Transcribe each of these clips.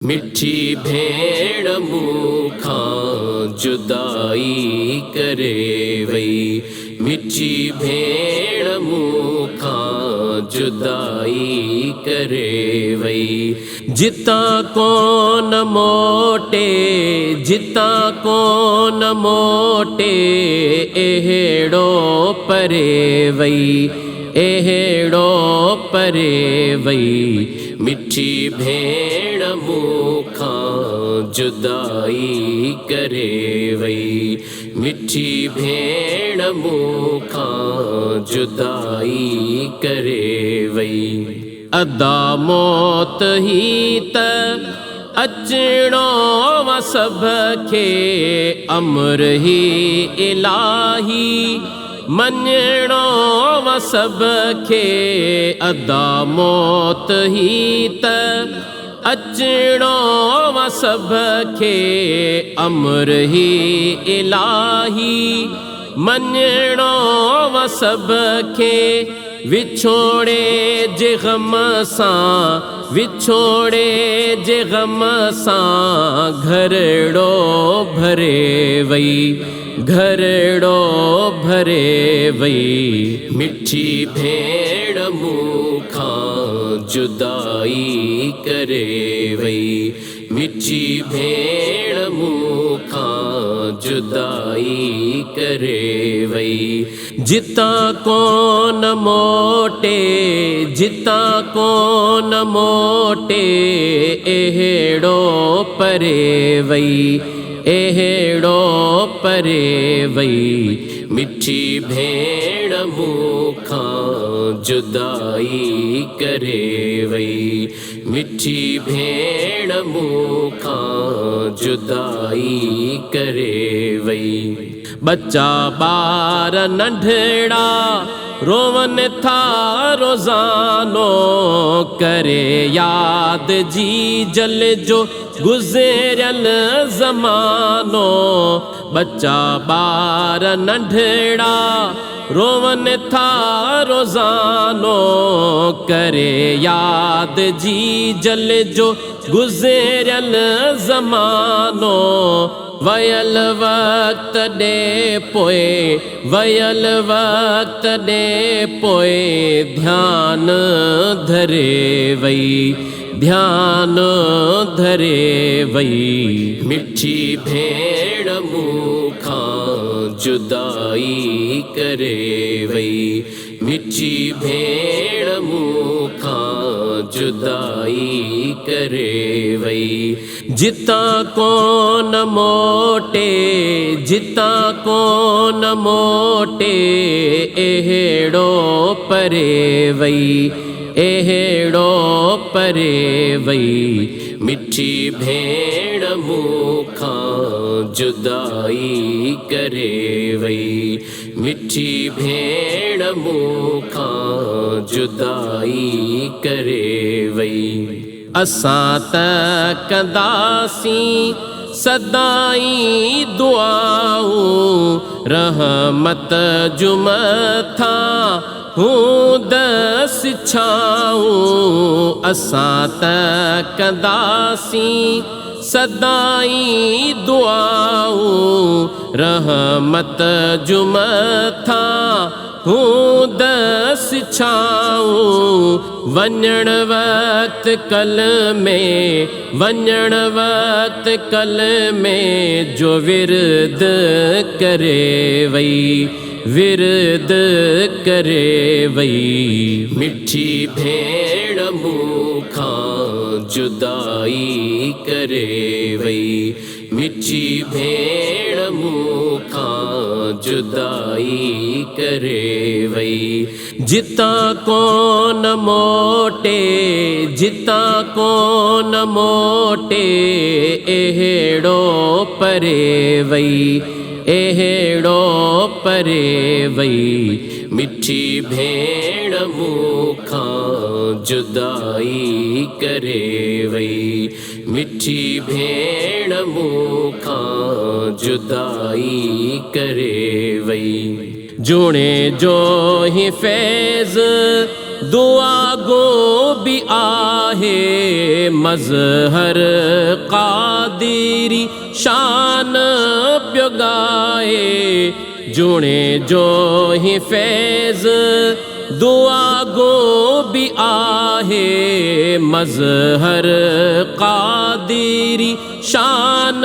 मिठी भेड़ मुखां जुदाई करे वई। मिठी भेड़ मुखां जुदाई करे वई। जिता कोन मोटे, जिता कोन मोटे, एहेड़ो परे वई, एहेड़ो परे वई। मिठी भेड़ मुखां जुदाई करे वई। मिठी भेड़ मुखां जुदाई करे वई। अदा मौत ही त अचणो व सब खे, अमर ही इलाही मञणो व सब खे। अदा मौत ही त अचणो व सब खे, अमर ही इलाही मञणो व सब खे। विछोड़े जे गम सां, विछोड़े जे गम सां, घरड़ो भरे वई, घरड़ो भरे वई। मिठी भेड़ मुखां जुदाई करे वई। मिठी भेड़ मुखां जुदाई करे वई। जिता कोन मोटे, जिता कोन मोटे, एहेड़ो परे वई, एहेड़ो परे वई। मिठी भेड़ मुखां जुदाई करे वई। मिठी भेड़ मुखां जुदाई करे वई। बच्चा बार नंढड़ा रोवन था रोजानो, करे याद जी जल जो गुज़रियल ज़मानो। बच्चा बार नंढड़ा रोवन था रोजानो, करे याद जी जल जो गुज़रियल ज़मानो। वयल वक्त दे पोए, वयल वक्त दे पोए, ध्यान धरे वई, ध्यान धरे वई। मिठी भेड़ मुखां जुदाई करे वई। मिठी भेड़ मुखां जुदाई करे वई। जिता कोन मोटे, जिता कोन मोटे, एहेड़ो परे वई, एहेड़ो परे वई। मिठी भेड़ मुखां जुदाई करे वई। मिठी भेड़ मुखां जुदाई करे वई। असां त कंदासीं सदाई दुआऊं, रहमत जुमथा दस छाऊं। असां त कंदासीं सदाई दुआऊं, रहमत जुमथा दस छाऊं। वञण वक्त कल में, वञण वक्त कल में, जो विरद करे वई, विरद करे वई। मिठी भेड़ मुखां जुदाई करे वई। मिठी भेड़ मुखां जुदाई करे वई। जिता कोन मोटे, जिता कोन मोटे, एहेड़ो परे वई, एहेड़ो परे वई। मिठी भेड़ मुखां जुदाई करे वई। मिठी भेड़ मुखां जुदाई करे वई। जोणे जो ही फैज़ दुआ गो भी आहे मज़हर क़ादिरी शान पियो गाए जुणे जो ही फैज़ दुआ गो भी आहे मज़हर क़ादिरी शान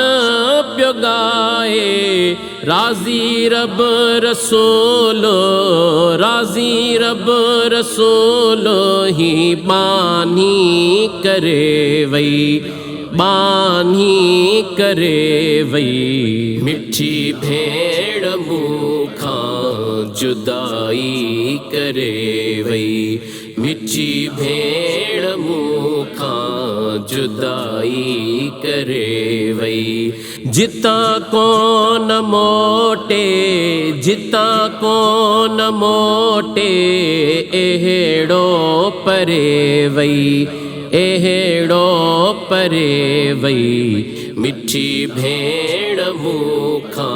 पियो गाए राज़ी रब रसूलो राज़ी रब रसूलो ही बानी करे वई बानी करे वई मिठी भेड़ मुखां जुदाई करे वई मिठी भेड़ मुखां जुदाई करे वई जिता कौन मोटे जिता कौन मोटे एहेड़ो परे वई एहेड़ो परे वई मिठी भेड़ मुखां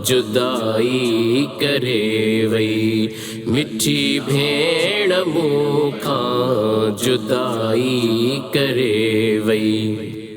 जुदाई करे वई मिठी भेड़ मुखां जुदाई करे वई।